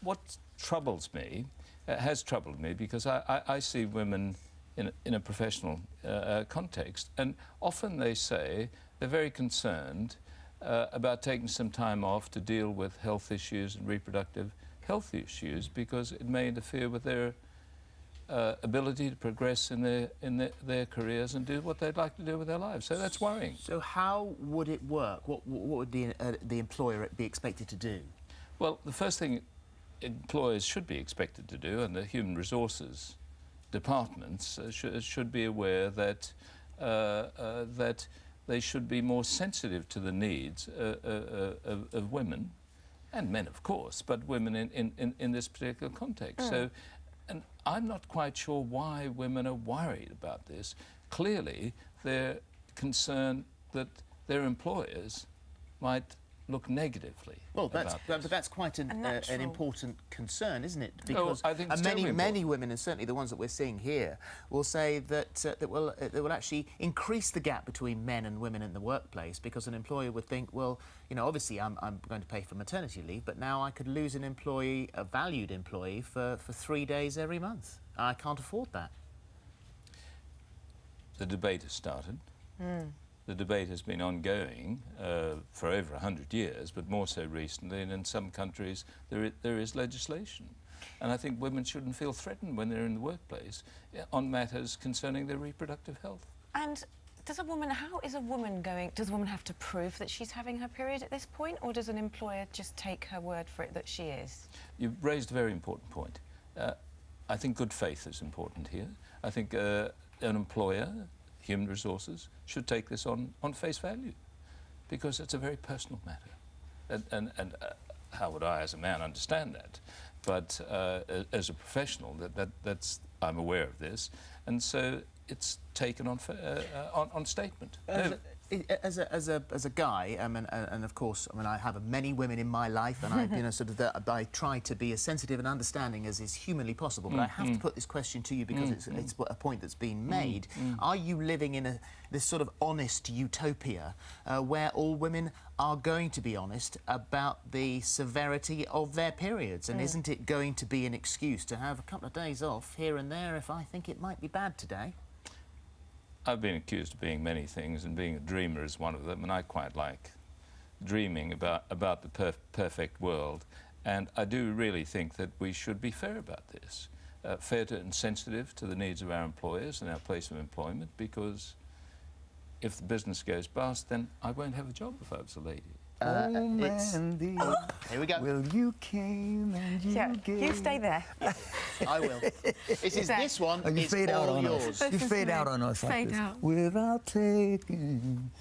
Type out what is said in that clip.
What troubles me, has troubled me, because I see women in a professional context, and often they say they're very concerned about taking some time off to deal with health issues and reproductive health issues, because it may interfere with their ability to progress in their careers and do what they'd like to do with their lives. So that's worrying. So how would it work? What would the employer be expected to do? Well, the first thing employers should be expected to do, and the human resources departments should be aware that that they should be more sensitive to the needs of women and men, of course, but women in this particular context. So, and I'm not quite sure why women are worried about this. Clearly, they're concerned that their employers might look negatively. Well, that's quite an important concern, isn't it? Because I think it's many women, and certainly the ones that we're seeing here, will say that that will actually increase the gap between men and women in the workplace, because an employer would think, well, you know, obviously I'm going to pay for maternity leave, but now I could lose an employee, a valued employee, for 3 days every month. I can't afford that. The debate has started. The debate has been ongoing for over 100 years, but more so recently, and in some countries there is legislation. And I think women shouldn't feel threatened when they're in the workplace on matters concerning their reproductive health. And does a woman have to prove that she's having her period at this point, or does an employer just take her word for it that she is? You've raised a very important point. I think good faith is important here. I think an employer, human resources, should take this on face value, because it's a very personal matter. And how would I, as a man, understand that? But as a professional, that's I'm aware of this, and so it's taken on statement. As a guy, and of course, I mean, I have many women in my life, and I, you know, sort of, I try to be as sensitive and understanding as is humanly possible. But I have to put this question to you because it's a point that's been made. Are you living in this sort of honest utopia where all women are going to be honest about the severity of their periods? And isn't it going to be an excuse to have a couple of days off here and there if I think it might be bad today? I've been accused of being many things, and being a dreamer is one of them, and I quite like dreaming about the perfect world. And I do really think that we should be fair about this, fair to and sensitive to the needs of our employers and our place of employment, because if the business goes bust, then I won't have a job if I was a lady. Mandy, here we go. Well, you came and you gave. You stay there. I will. This one you is fade all out on yours. us. You fade out on us like Fade this. out. Without taking